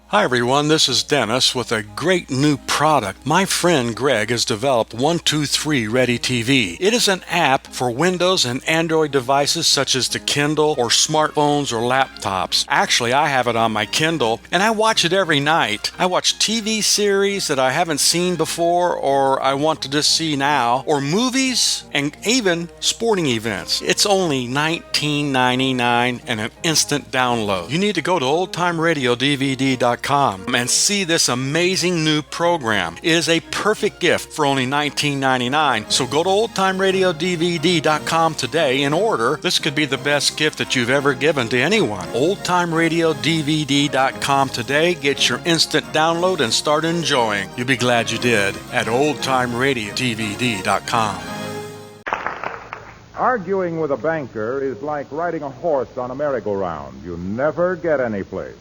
Hi everyone, this is Dennis with a great new product. My friend Greg has developed 123 Ready TV. It is an app for Windows and Android devices such as the Kindle or smartphones or laptops. Actually, I have it on my Kindle and I watch it every night. I watch TV series that I haven't seen before or I want to just see now, or movies and even sporting events. It's only $19.99 and an instant download. You need to go to oldtimeradiodvd.com and see this amazing new program. It is a perfect gift for only $19.99. So go to oldtimeradiodvd.com today and order. This could be the best gift that you've ever given to anyone. oldtimeradiodvd.com today. Get your instant download and start enjoying. You'll be glad you did at oldtimeradiodvd.com. Arguing with a banker is like riding a horse on a merry-go-round. You never get any place.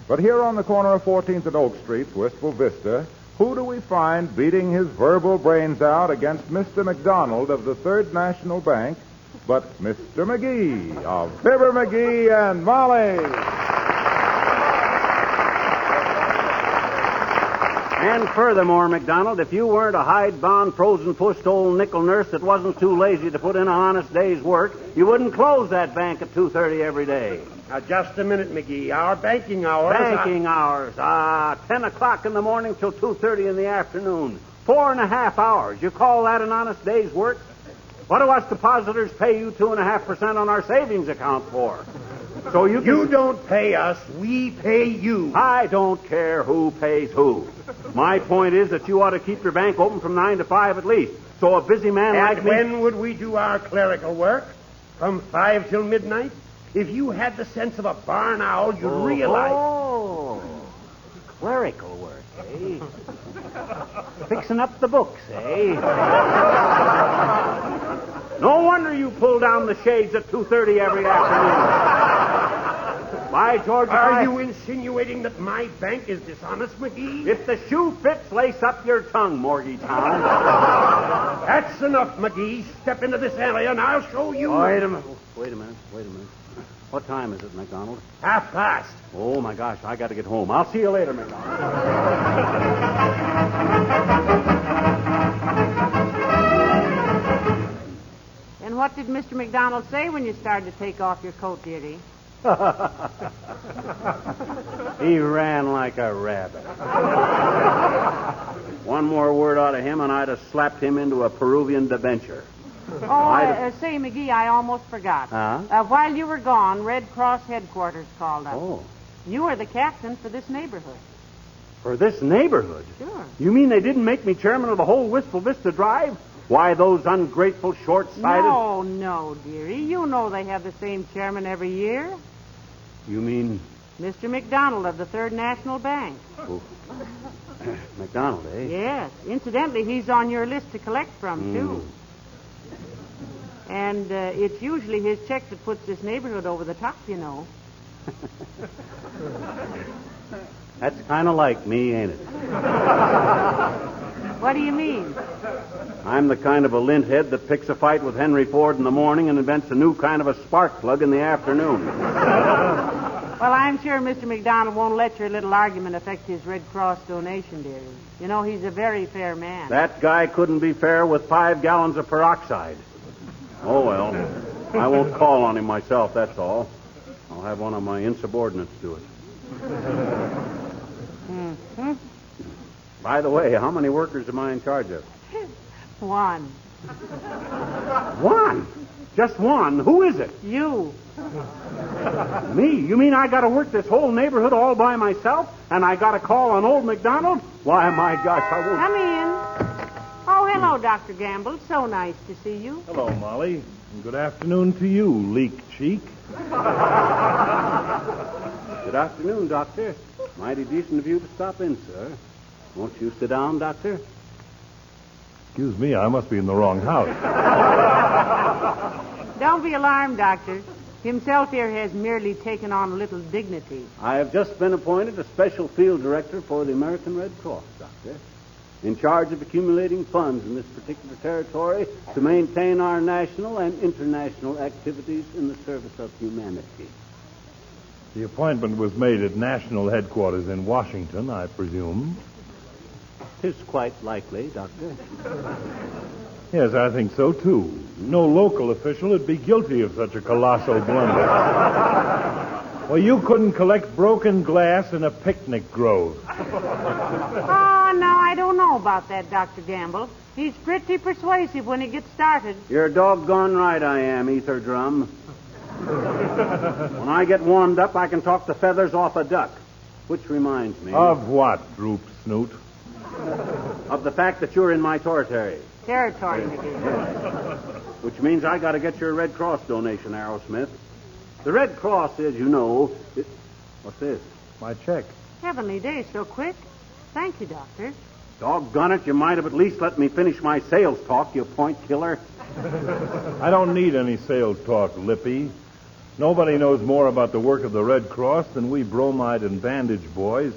But here on the corner of 14th and Oak Streets, Wistful Vista, who do we find beating his verbal brains out against Mr. McDonald of the Third National Bank but Mr. McGee of Fibber, McGee, and Molly? And furthermore, McDonald, if you weren't a hide-bound, frozen-pushed old nickel nurse that wasn't too lazy to put in an honest day's work, you wouldn't close that bank at 2:30 every day. Now, just a minute, McGee. Our banking hours... Banking hours. 10 o'clock in the morning till 2:30 in the afternoon. 4.5 hours. You call that an honest day's work? What do us depositors pay you 2.5% on our savings account for? So You don't pay us. We pay you. I don't care who pays who. My point is that you ought to keep your bank open from 9 to 5 at least. So a busy man like me... And when would we do our clerical work? From 5 till midnight? If you had the sense of a barn owl, you'd realize... Oh, clerical work, eh? Fixing up the books, eh? No wonder you pull down the shades at 2:30 every afternoon. By George, Are you insinuating that my bank is dishonest, McGee? If the shoe fits, lace up your tongue, Morgie Town. That's enough, McGee. Step into this area and I'll show you... Wait a minute. What time is it, McDonald? 1:30. Oh, my gosh, I got to get home. I'll see you later, McDonald. And what did Mr. McDonald say when you started to take off your coat, dearie? He ran like a rabbit. One more word out of him, and I'd have slapped him into a Peruvian debenture. Say, McGee, I almost forgot. Huh? While you were gone, Red Cross headquarters called up. Oh. You are the captain for this neighborhood. For this neighborhood? Sure. You mean they didn't make me chairman of the whole Wistful Vista Drive? Why, those ungrateful, short-sighted... No, dearie. You know they have the same chairman every year. You mean... Mr. McDonald of the Third National Bank. Oh. McDonald, eh? Yes. Incidentally, he's on your list to collect from, too. And it's usually his check that puts this neighborhood over the top, you know. That's kind of like me, ain't it? What do you mean? I'm the kind of a lint head that picks a fight with Henry Ford in the morning and invents a new kind of a spark plug in the afternoon. Well, I'm sure Mr. McDonald won't let your little argument affect his Red Cross donation, dearie. You know, he's a very fair man. That guy couldn't be fair with 5 gallons of peroxide. Oh, well, I won't call on him myself, that's all. I'll have one of my insubordinates do it. Mm-hmm. By the way, how many workers am I in charge of? One. One? Just one? Who is it? You. Me? You mean I got to work this whole neighborhood all by myself? And I got to call on old McDonald? Why, my gosh, I won't... Come in. Oh, hello, Dr. Gamble. So nice to see you. Hello, Molly. And good afternoon to you, leak cheek. Good afternoon, Doctor. Mighty decent of you to stop in, sir. Won't you sit down, Doctor? Excuse me, I must be in the wrong house. Don't be alarmed, Doctor. Himself here has merely taken on a little dignity. I have just been appointed a special field director for the American Red Cross, Doctor. In charge of accumulating funds in this particular territory to maintain our national and international activities in the service of humanity. The appointment was made at national headquarters in Washington, I presume. 'Tis quite likely, Doctor. Yes, I think so, too. No local official would be guilty of such a colossal blunder. Well, you couldn't collect broken glass in a picnic grove. Oh, no, I don't know about that, Dr. Gamble. He's pretty persuasive when he gets started. You're doggone right I am, Ether Drum. When I get warmed up, I can talk the feathers off a duck. Which reminds me... Of what, Droop Snoot? Of the fact that you're in my territory. Territory, McGee. Which means I got to get your Red Cross donation, Arrowsmith. The Red Cross is, you know... What's this? My check. Heavenly days, so quick. Thank you, Doctor. Doggone it, you might have at least let me finish my sales talk, you point killer. I don't need any sales talk, Lippy. Nobody knows more about the work of the Red Cross than we bromide and bandage boys.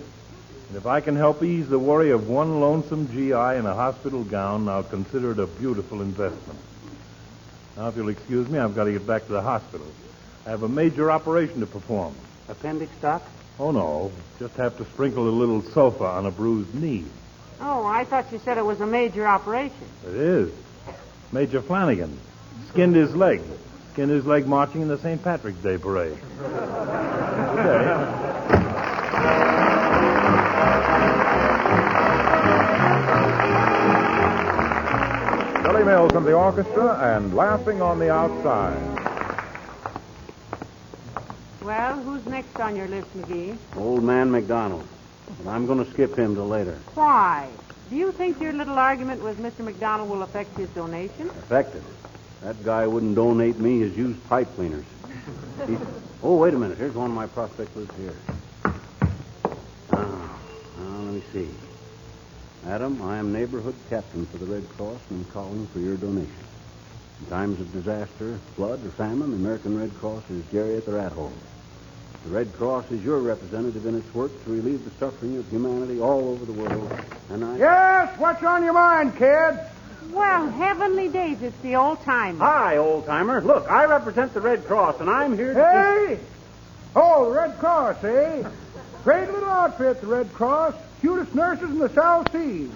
And if I can help ease the worry of one lonesome GI in a hospital gown, I'll consider it a beautiful investment. Now, if you'll excuse me, I've got to get back to the hospital. I have a major operation to perform. Appendix, Doc? Oh, no. Just have to sprinkle a little sulfur on a bruised knee. Oh, I thought you said it was a major operation. It is. Major Flanagan skinned his leg. Skinned his leg marching in the St. Patrick's Day parade. Good day. Billy Mills and the orchestra, and Laughing on the Outside. Well, who's next on your list, McGee? Old man McDonald. But I'm going to skip him till later. Why? Do you think your little argument with Mr. McDonald will affect his donation? Affected. That guy wouldn't donate me his used pipe cleaners. Oh, wait a minute. Here's one of my prospect lists here. Now, let me see. Adam, I am neighborhood captain for the Red Cross and am calling for your donation. In times of disaster, flood, or famine, the American Red Cross is Jerry at the rat hole. The Red Cross is your representative in its work to relieve the suffering of humanity all over the world. And I... Yes, what's on your mind, kid? Well, heavenly days, it's the old timer. Hi, old-timer. Look, I represent the Red Cross, and I'm here to... Hey! Oh, the Red Cross, eh? Great little outfit, the Red Cross. Cutest nurses in the South Seas.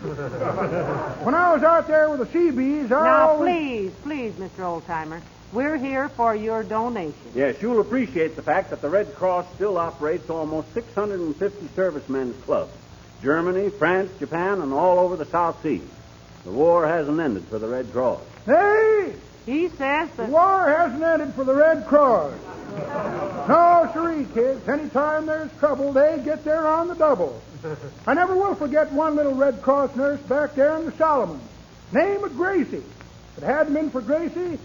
When I was out there with the Seabees, Now, please, Mr. Oldtimer. We're here for your donation. Yes, you'll appreciate the fact that the Red Cross still operates almost 650 servicemen's clubs. Germany, France, Japan, and all over the South Seas. The war hasn't ended for the Red Cross. Hey! He says The that... war hasn't ended for the Red Cross. No, siree, kids. Anytime there's trouble, they get there on the double. I never will forget one little Red Cross nurse back there in the Solomons. Name of Gracie. If it hadn't been for Gracie,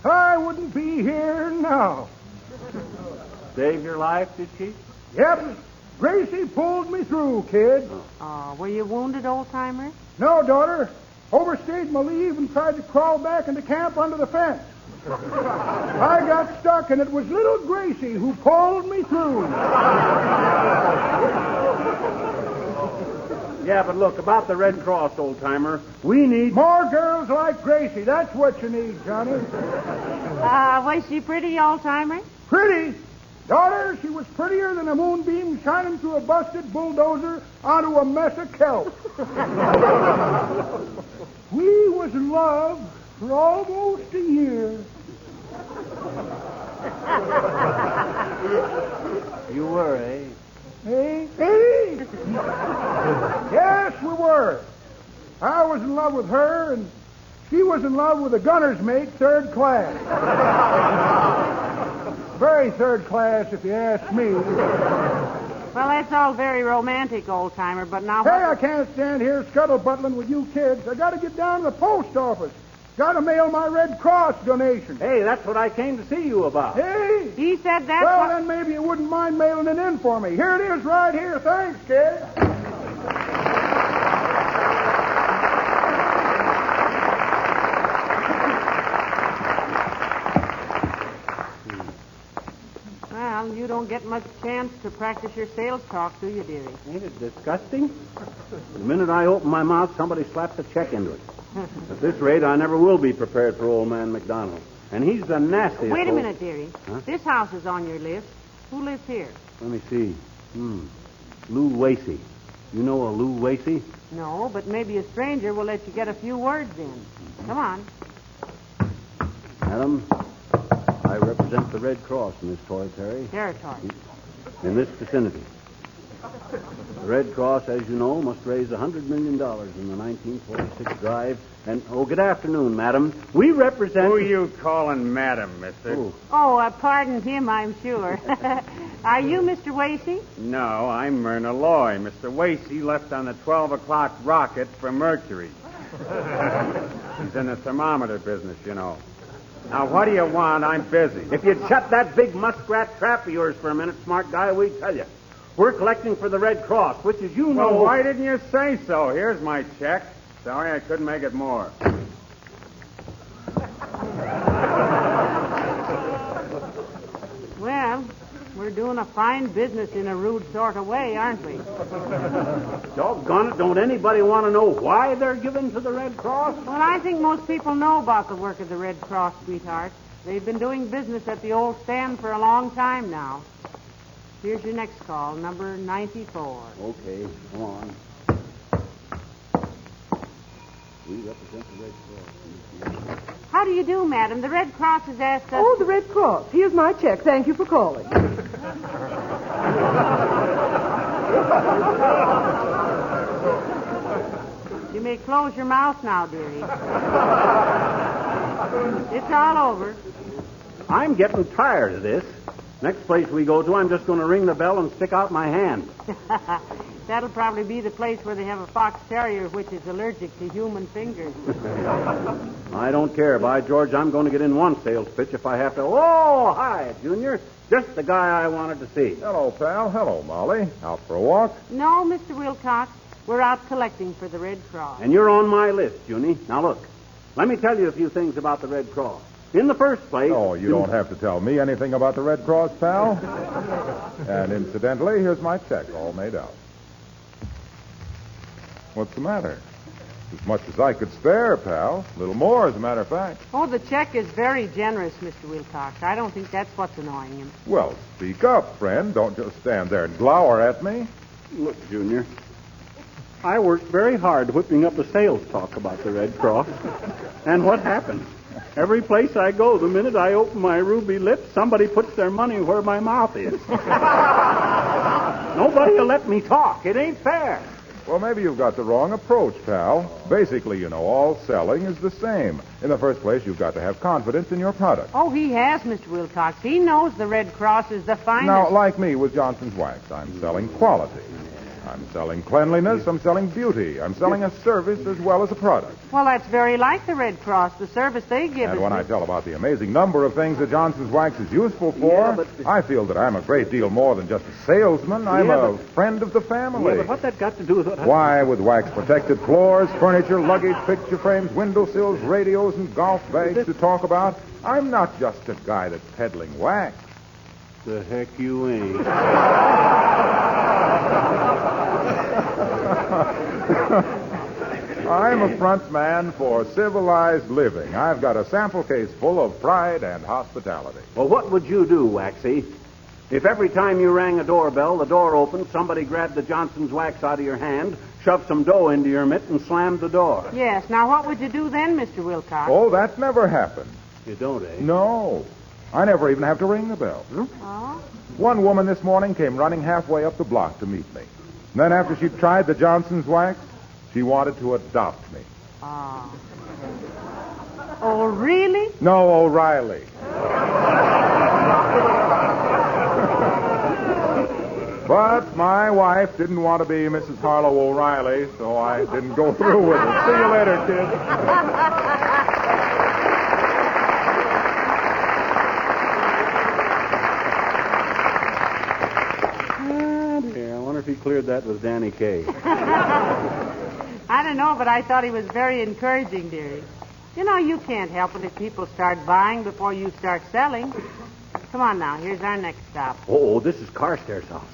I wouldn't be here now. Saved your life, did she? Yep. Gracie pulled me through, kid. Oh, were you wounded, Oldtimer? No, daughter. Overstayed my leave and tried to crawl back into camp under the fence. I got stuck, and it was little Gracie who pulled me through. Yeah, but look, about the Red Cross, old-timer, we need... More girls like Gracie. That's what you need, Johnny. Was she pretty, Oldtimer? Pretty? Daughter, she was prettier than a moonbeam shining through a busted bulldozer onto a mess of kelp. We was in love for almost a year. You were, eh? Hey, hey! Yes, we were. I was in love with her, and she was in love with a gunner's mate, third class. Very third class, if you ask me. Well, that's all very romantic, Oldtimer, but now... Hey, I can't stand here scuttlebuttling with you kids. I got to get down to the post office. Got to mail my Red Cross donation. Hey, that's what I came to see you about. Hey! He said that... Well, then maybe you wouldn't mind mailing it in for me. Here it is right here. Thanks, kid. Well, you don't get much chance to practice your sales talk, do you, dearie? Ain't it disgusting? The minute I open my mouth, somebody slaps a check into it. At this rate, I never will be prepared for old man McDonald. And he's the nastiest... Wait a old... minute, dearie. Huh? This house is on your list. Who lives here? Let me see. Lou Wasey. You know a Lou Wasey? No, but maybe a stranger will let you get a few words in. Come on. Madam, I represent the Red Cross in this territory. In this vicinity. The Red Cross, as you know, must raise $100 million in the 1946 drive. And, good afternoon, madam. We represent... Who you calling madam, mister? Oh, pardon him, I'm sure. Are you Mr. Wasey? No, I'm Myrna Loy. Mr. Wasey left on the 12 o'clock rocket for Mercury. He's in the thermometer business, you know. Now, what do you want? I'm busy. If you'd shut that big muskrat trap of yours for a minute, smart guy, we'd tell you. We're collecting for the Red Cross, which, as you know... Well, why didn't you say so? Here's my check. Sorry, I couldn't make it more. Well, we're doing a fine business in a rude sort of way, aren't we? Doggone it, don't anybody want to know why they're given to the Red Cross? Well, I think most people know about the work of the Red Cross, sweetheart. They've been doing business at the old stand for a long time now. Here's your next call, number 94. Okay, come on. We represent the Red Cross. How do you do, madam? The Red Cross has asked us... Oh, the Red Cross. Here's my check. Thank you for calling. You may close your mouth now, dearie. It's all over. I'm getting tired of this. Next place we go to, I'm just going to ring the bell and stick out my hand. That'll probably be the place where they have a fox terrier which is allergic to human fingers. I don't care. By George, I'm going to get in one sales pitch if I have to. Oh, hi, Junior. Just the guy I wanted to see. Hello, pal. Hello, Molly. Out for a walk? No, Mr. Wilcox. We're out collecting for the Red Cross. And you're on my list, Junie. Now, look. Let me tell you a few things about the Red Cross. In the first place... Oh, you don't have to tell me anything about the Red Cross, pal. And incidentally, here's my check, all made out. What's the matter? As much as I could spare, pal. A little more, as a matter of fact. Oh, the check is very generous, Mr. Wilcox. I don't think that's what's annoying him. Well, speak up, friend. Don't just stand there and glower at me. Look, Junior. I worked very hard whipping up a sales talk about the Red Cross. And what happened? Every place I go, the minute I open my ruby lips, somebody puts their money where my mouth is. Nobody will let me talk. It ain't fair. Well, maybe you've got the wrong approach, pal. Basically, you know, all selling is the same. In the first place, you've got to have confidence in your product. Oh, he has, Mr. Wilcox. He knows the Red Cross is the finest. Now, like me with Johnson's Wax, I'm selling quality. I'm selling cleanliness. I'm selling beauty. I'm selling a service as well as a product. Well, that's very like the Red Cross, the service they give And us. when I tell about the amazing number of things that Johnson's Wax is useful for, I feel that I'm a great deal more than just a salesman. I'm a friend of the family. Yeah, but what's that got to do with what... Why, with wax-protected floors, furniture, luggage, picture frames, windowsills, radios, and golf bags to talk about, I'm not just a guy that's peddling wax. The heck you ain't. I'm a front man for civilized living. I've got a sample case full of pride and hospitality. Well, what would you do, Waxy, if every time you rang a doorbell, the door opened, somebody grabbed the Johnson's Wax out of your hand, shoved some dough into your mitt, and slammed the door? Yes. Now, what would you do then, Mr. Wilcox? Oh, that never happened. You don't, eh? No. I never even have to ring the bell. Oh? One woman this morning came running halfway up the block to meet me. And then after she'd tried the Johnson's Wax, she wanted to adopt me. Oh. Oh, really? No, O'Reilly. But my wife didn't want to be Mrs. Harlow O'Reilly, so I didn't go through with it. See you later, kid. I wonder if he cleared that with Danny Kaye. I don't know, but I thought he was very encouraging, dearie. You know, you can't help it if people start buying before you start selling. Come on now, here's our next stop. Oh, this is Carstairs' house.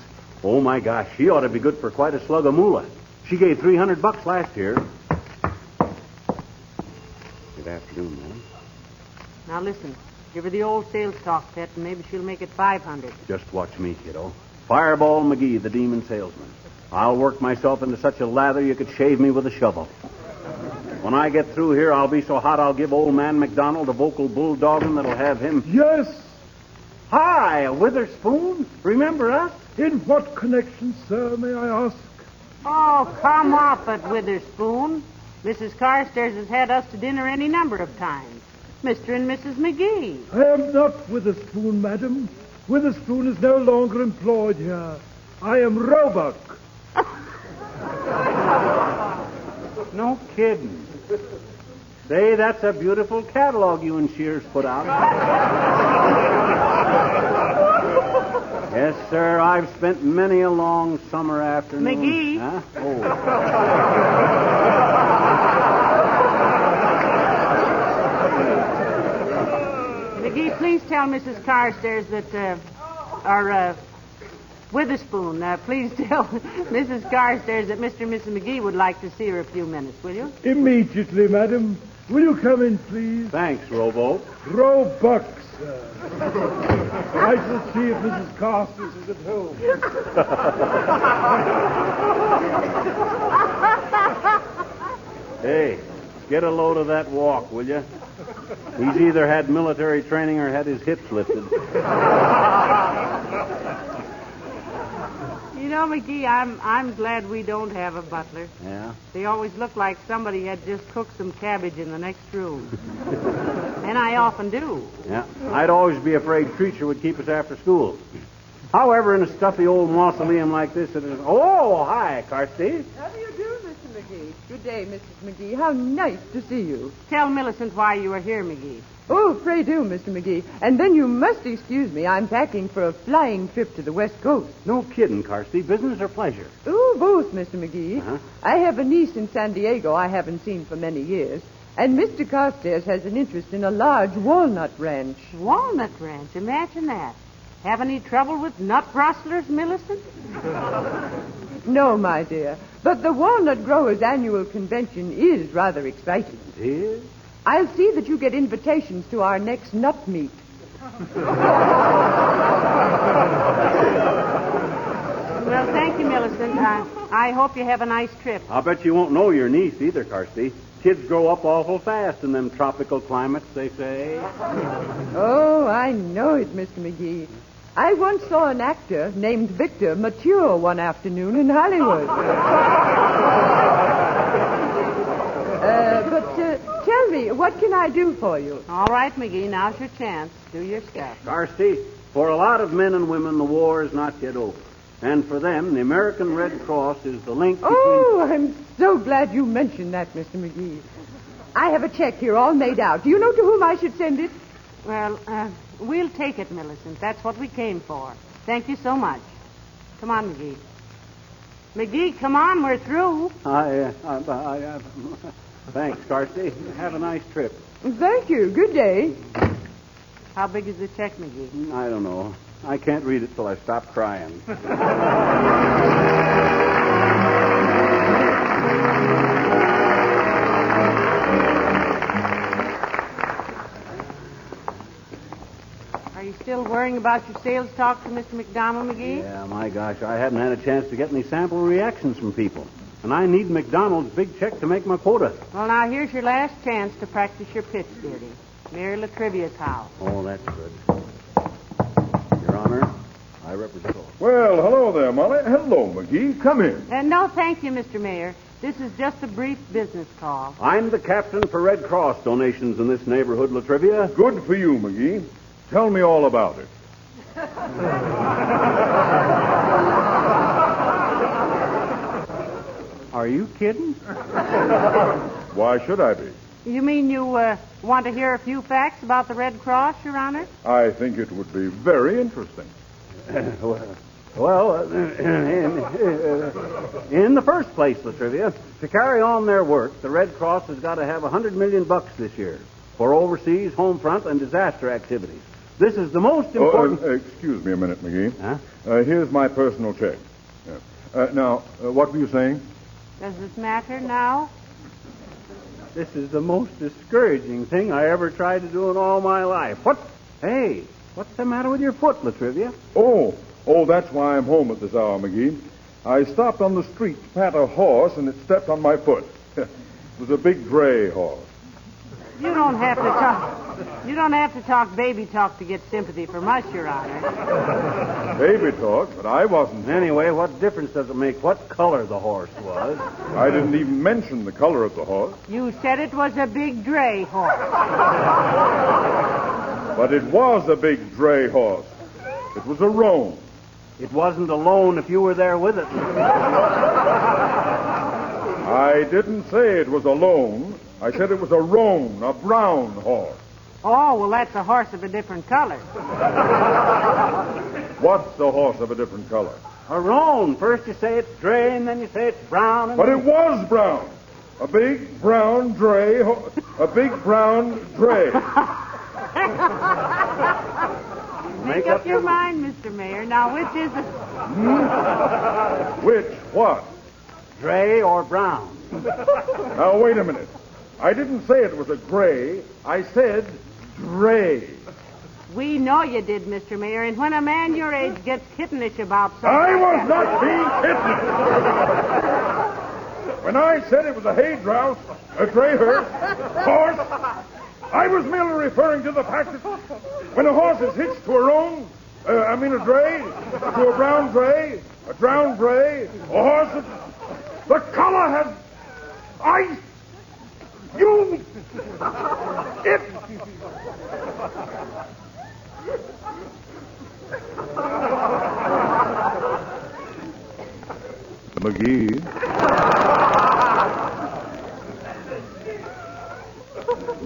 Oh, my gosh, she ought to be good for quite a slug of moolah. She gave $300 last year. Good afternoon, ma'am. Now listen, give her the old sales talk, pet, and maybe she'll make it $500. Just watch me, kiddo. Fireball McGee, the demon salesman. I'll work myself into such a lather you could shave me with a shovel. When I get through here, I'll be so hot I'll give old man McDonald a vocal bulldogging that'll have him... Yes. Hi, Witherspoon. Remember us? In what connection, sir, may I ask? Oh, come off it, Witherspoon. Mrs. Carstairs has had us to dinner any number of times. Mr. and Mrs. McGee. I am not Witherspoon, madam. Witherspoon is no longer employed here. I am Roebuck. No kidding. Say, that's a beautiful catalog you and Shears put out. Yes, sir, I've spent many a long summer afternoon. McGee? Huh? Oh. McGee, please tell Mrs. Carstairs that, Witherspoon, please tell Mrs. Carstairs that Mr. and Mrs. McGee would like to see her a few minutes, will you? Immediately, madam. Will you come in, please? Thanks, Robo. Roebuck, sir. I shall see if Mrs. Carstairs is at home. Hey, get a load of that walk, will you? He's either had military training or had his hips lifted. You know, McGee, I'm glad we don't have a butler. Yeah? They always look like somebody had just cooked some cabbage in the next room. And I often do. Yeah. I'd always be afraid Treacher would keep us after school. However, in a stuffy old mausoleum like this, it is... Oh, hi, Carsty. How do you do, Mr. McGee? Good day, Mrs. McGee. How nice to see you. Tell Millicent why you are here, McGee. Oh, pray do, Mr. McGee. And then you must excuse me. I'm packing for a flying trip to the West Coast. No kidding, Carsty. Business or pleasure? Oh, both, Mr. McGee. Uh-huh. I have a niece in San Diego I haven't seen for many years. And Mr. Carstairs has an interest in a large walnut ranch. Walnut Ranch, imagine that. Have any trouble with nut rustlers, Millicent? No, my dear. But the Walnut Growers' Annual Convention is rather exciting. It is? I'll see that you get invitations to our next nut meet. Well, thank you, Millicent. I hope you have a nice trip. I'll bet you won't know your niece either, Carsty. Kids grow up awful fast in them tropical climates, they say. Oh, I know it, Mr. McGee. I once saw an actor named Victor mature one afternoon in Hollywood. Tell me, what can I do for you? All right, McGee, now's your chance. Do your stuff. Carsty, for a lot of men and women, the war is not yet over. And for them, the American Red Cross is the link between... Oh, I'm so glad you mentioned that, Mr. McGee. I have a check here all made out. Do you know to whom I should send it? Well, we'll take it, Millicent. That's what we came for. Thank you so much. Come on, McGee. McGee, come on, we're through. Thanks, Carsty. Have a nice trip. Thank you. Good day. How big is the check, McGee? I don't know. I can't read it till I stop crying. Are you still worrying about your sales talk to Mr. McDonald, McGee? Yeah, my gosh, I haven't had a chance to get any sample reactions from people. And I need McDonald's big check to make my quota. Well, now, here's your last chance to practice your pitch, dearie. Mary LaTrivia's house. Oh, that's good. Your Honor, I represent... Well, hello there, Molly. Hello, McGee. Come in. No, thank you, Mr. Mayor. This is just a brief business call. I'm the captain for Red Cross donations in this neighborhood, LaTrivia. Good for you, McGee. Tell me all about it. Are you kidding? Why should I be? You mean you want to hear a few facts about the Red Cross, Your Honor? I think it would be very interesting. Well, in the first place, LaTrivia, to carry on their work, the Red Cross has got to have $100 million this year for overseas, home front, and disaster activities. This is the most important... excuse me a minute, McGee. Huh? Here's my personal check. Now, what were you saying? Does this matter now? This is the most discouraging thing I ever tried to do in all my life. What? Hey, what's the matter with your foot, LaTrivia? Oh, Oh, that's why I'm home at this hour, McGee. I stopped on the street to pat a horse, and it stepped on my foot. It was a big gray horse. You don't have to talk. You don't have to talk baby talk to get sympathy from us, Your Honor. Baby talk, but I wasn't. Anyway, what difference does it make what color the horse was? I didn't even mention the color of the horse. You said it was a big dray horse. But it was a big dray horse. It was a roan. It wasn't alone if you were there with it. I didn't say it was alone. I said it was a roan, a brown horse. Oh, well, that's a horse of a different color. What's a horse of a different color? A roan. First you say it's dray, and then you say it's brown. And But it was brown. A big brown dray. A big brown dray. Make up your mind, Mr. Mayor. Now, which is it? Which? What? Dray or brown? Now, wait a minute. I didn't say it was a gray. I said dray. We know you did, Mr. Mayor, and when a man your age gets kittenish about something... I was not being kittenish. When I said it was a hay grouse, a gray horse, I was merely referring to the fact that when a horse is hitched to a roan, a dray, to a brown dray, a drowned dray, a horse that the color has ice. It. McGee.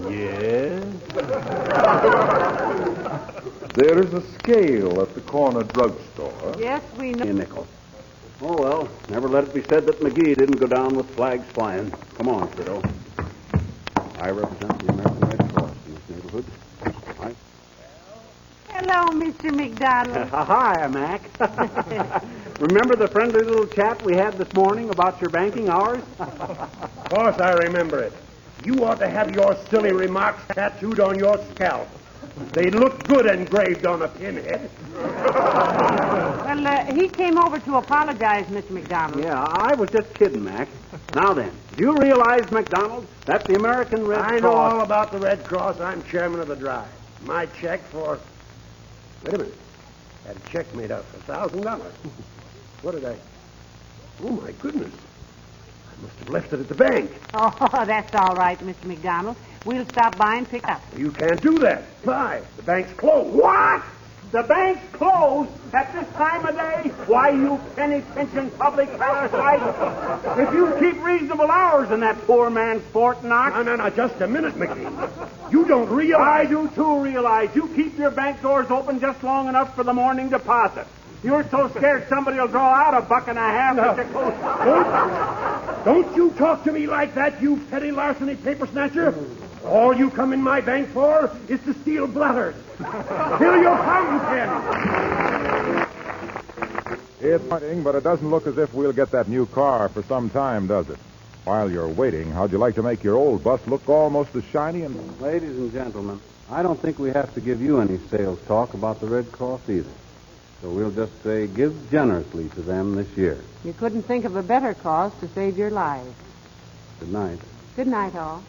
Yes? There is a scale at the corner drugstore. Yes, we know. A nickel. Oh, well, never let it be said that McGee didn't go down with flags flying. Come on, kiddo. I represent the American Red Cross in this neighborhood. Hi. Hello, Mr. McDonald. Hi, Mac. Remember the friendly little chat we had this morning about your banking hours? Of course I remember it. You ought to have your silly remarks tattooed on your scalp. They look good engraved on a pinhead. Well, he came over to apologize, Mr. McDonald. Yeah, I was just kidding, Mac. Now then, do you realize, McDonald, that the American Red Cross... I know all about the Red Cross. I'm chairman of the drive. My check for... Wait a minute. Had a check made out for $1,000. What did I... Oh, my goodness. I must have left it at the bank. Oh, that's all right, Mr. McDonald. We'll stop by and pick up. You can't do that. Why? The bank's closed. What? The bank's closed at this time of day? Why, you penny-pinching public parasite. If you keep reasonable hours in that poor man's Fort Knox... No, just a minute, McGee. You don't realize... I do, too, realize. You keep your bank doors open just long enough for the morning deposit. You're so scared somebody will draw out $1.50 that you close... Don't you talk to me like that, you petty larceny paper snatcher. All you come in my bank for is to steal bladders. Fill your fountain pen. It's exciting, but it doesn't look as if we'll get that new car for some time, does it? While you're waiting, how'd you like to make your old bus look almost as shiny and... Ladies and gentlemen, I don't think we have to give you any sales talk about the Red Cross either. So we'll just say give generously to them this year. You couldn't think of a better cause to save your lives. Good night. Good night, all.